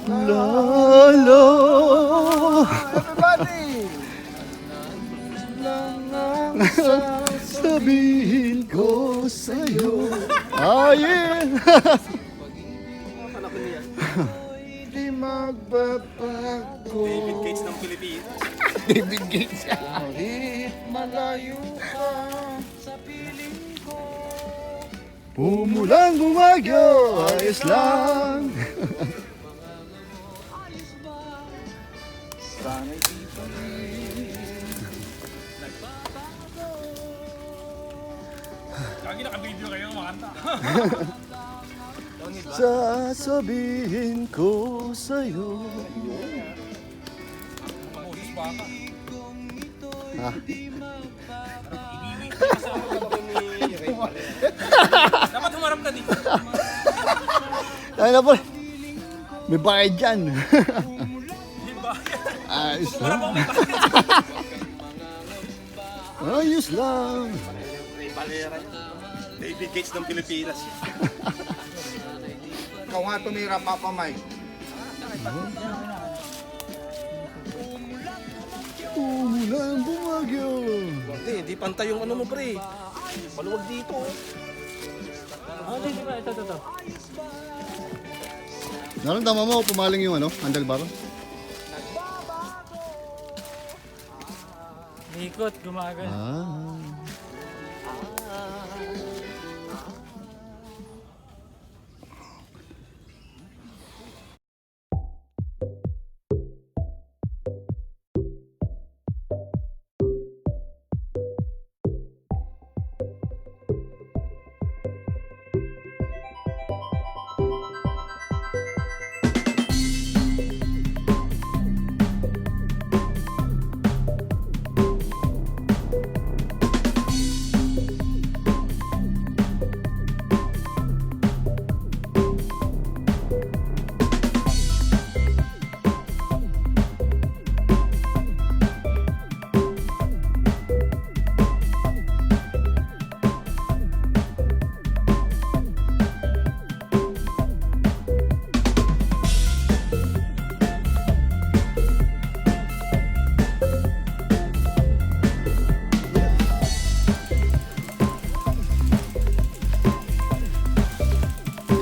Lolo. Everybody! Sabihin ko sa'yo. Ah, yeah. Di magbabago. David Gates ng Pilipinas. David Gates. Kahit malayo ka sa piling ko. Umulan bumagyo, ayos lang. Sana'y di pa rin. Lagi naka-video kayo makanta. Sasabihin ko sa'yo. Moses pa ka. Ah, Dapat humarap ka dito. tayo na po. May bayad dyan. Di ba? Ayos Humarap lang. ako may bakit. Ayos lang. David Gates ng Pilipinas. Ikaw nga tumira, Papa Mike. Umulan bumagyo. Hindi pantay yung ano mo pre. Paluwag dito. Di ba? Ito. Naramdaman mo pumaling yung ano, handlebar? Ikot, gumagal. Ah.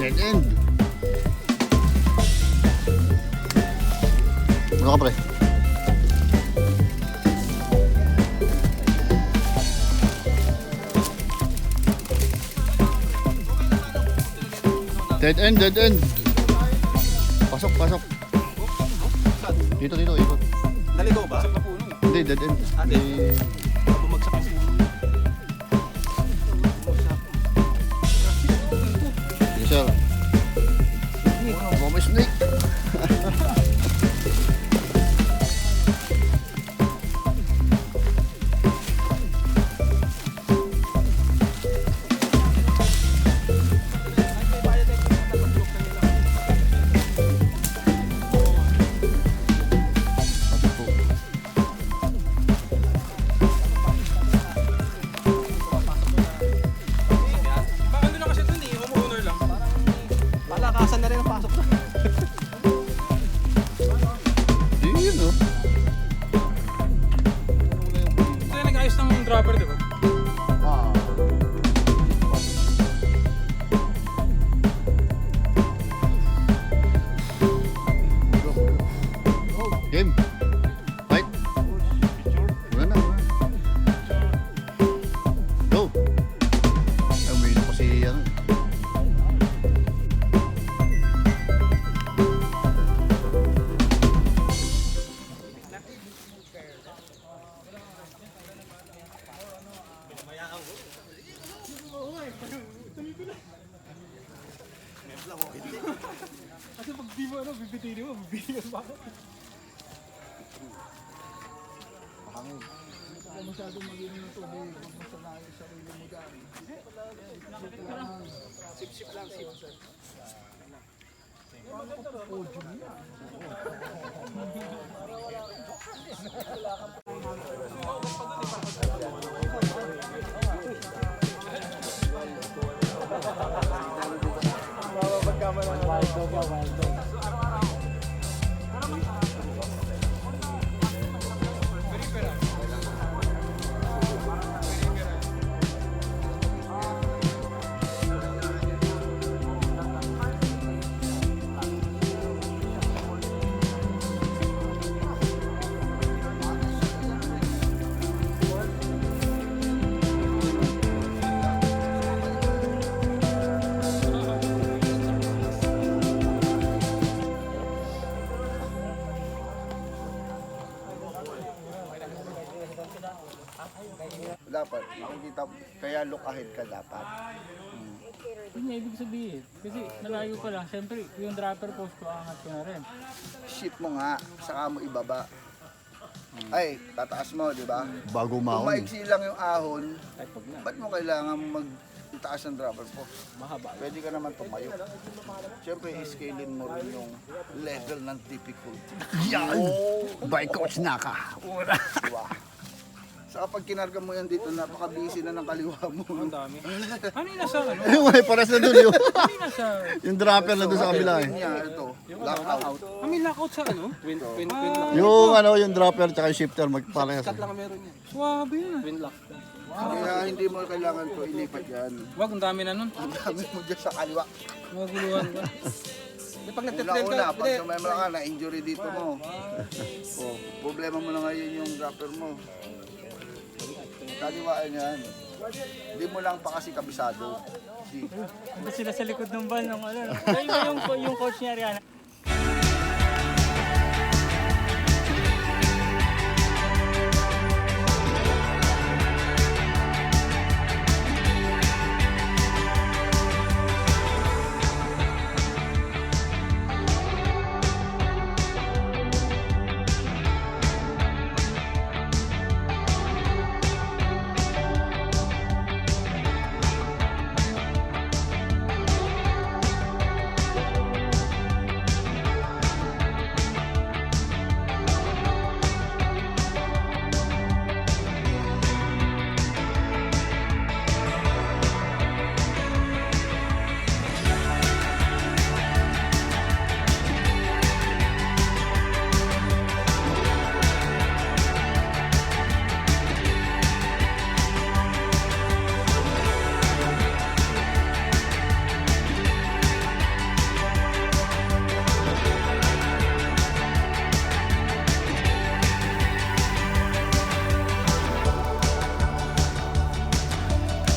Dead end. Ano ka pre? Dead end, dead end. Pasok, pasok. Dito, ikot. Naligaw ba? Hindi, dead end. Dead. Bumagsak yung puno. Yes, sir. Mama snake. Baka doon na kasi doon eh. Homeowner lang. Palakasan na rin ang pasok na. Di yun, no? Ito yung nag-ayos ng dropper, di ba? Game. Fight. Wala na. Go. Ay, umiinom pa si ano. Kasi pag di mo ano, bibitinin mo, bibigyan pa ako. dapat makikita, kaya look ahead ka dapat. Yun nga ibig sabihin. Kasi nalayo pa lang. Siyempre, yung dropper post ko, angat ko na rin. Shift mo nga, saka mo ibaba. Ay, tataas mo, di ba? Bago Kung maon. maiksi lang yung ahon, Ay, pag na. ba't mo kailangan itaas ang dropper post? Mahaba. Pwede ka naman tumayo. Siyempre, i-scalein mo rin yung level ng difficulty. Yan! By Coach Naka. Diba? Saka pag kinarga mo yan dito, napaka-busy na ng kaliwa mo. Ang dami. Ano yung nasa ano? May pares na dun yun. Ano yung nasa... Yung dropper na dun sa kabila eh. Niya, ito, lockout. May lockout sa ano? Twin lock. Yung ano, yung dropper tsaka yung shifter magparehas. Cut lang ang meron yan. Suwabe yan. Twin lock. Kaya hindi mo kailangan to ilipat yan. Wag, ang dami na nun. Ang dami mo dyan sa kaliwa. Maguluhan ka. Di pag nagtitrail ka, Una-una, pag hindi. sumemra ka, na-injury dito mo. Oh, problema mo na ngayon yung dropper mo. Kaliwaan yan. Hindi mo lang pa kasi kabisado. See? Ando sila sa likod ng van ng ano. Yung coach niya Rihanna.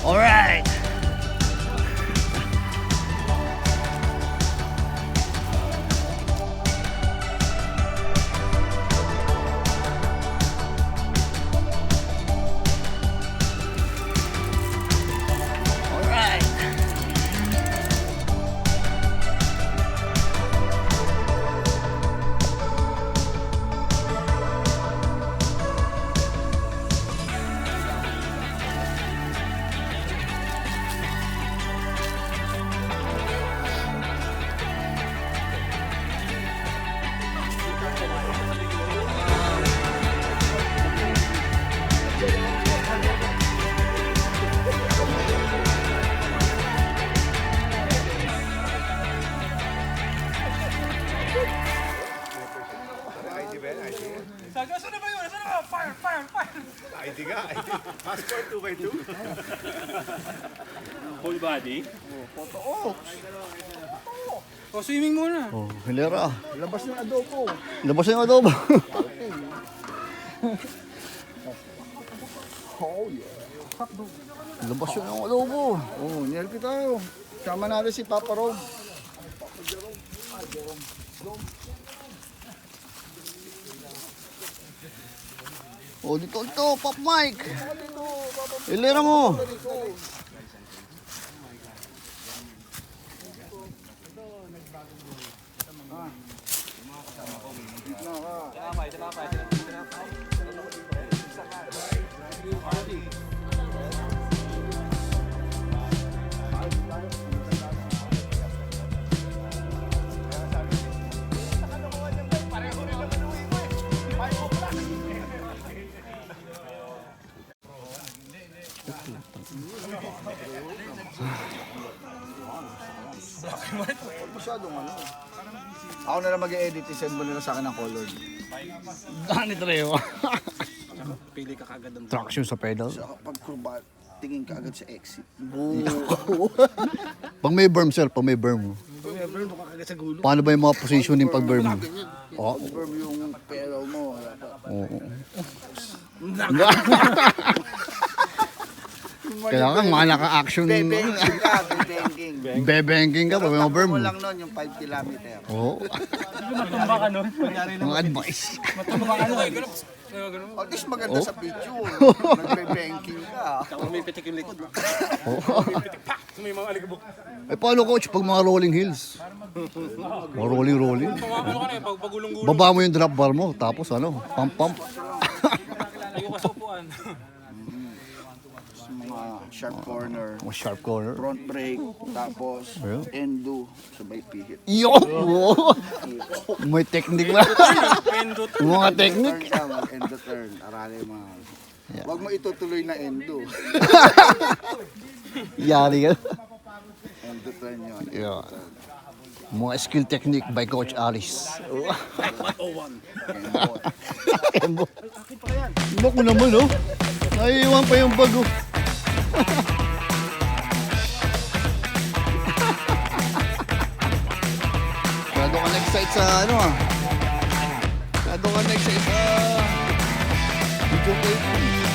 Alright! Alright! Saga, saan na ba yun? Saan na ba? Fire, fire, fire! ID ka, ID. Passport 2x2. Whole body? O, swimming muna. Oh, hilera. Labas ng adobo. Labas na yung adobo. Oh yeah. Labas yun yung adobo. Oh, nilpi tayo. Sama natin si Papa Rob. Oh, dito, Pop Mike. Hilera mo. Masyadong ano. Ako na lang mag-edit, send mo nila sa akin ng color. Dani Trejo. Pili ka kagad ng Traction sa pedal. So, pag kurba, tingin ka agad sa exit. Pag may berm, sir, pag may berm. Never, doon ka kagad sa gulo. Paano ba yung mga positioning pag berm? Oh, Confirm yung pedal mo. oo. Kaya ka, mga naka-action. Bebengking ka, bebengking. Bebengking ka pag may mga berm. Takbo mo lang nun yung 5 kilometer. Oo. Matumba ka nun. Mga advice. Matumba ka nun. Ganun. At least maganda sa picture. Nagbe-banking ka. Tsaka umipitik yung likod. Oo. May mga alikabok. Eh paano coach pag mga rolling hills? Mga rolling. Ano ka na eh, pag pagulong-gulong. Baba mo yung drop bar mo, tapos ano, pump. Ayaw ka sa upuan. Mga sharp corner. Mga sharp corner. Front brake. Tapos Ayun. endo. Sabay pihit. Yo! Wow! May technique na. Endo to. Mga Turn technique. ka, mag-endo turn. Arali mga... Huwag mo itutuloy na endo. Yari ka. Endo turn yun. Yeah. Mga skill technique by Coach Alice. Endo. Naku naman, oh. Naiiwan pa yung bago. Masyado ka na-excite sa ano ah. Masyado ka na-excite sa video game.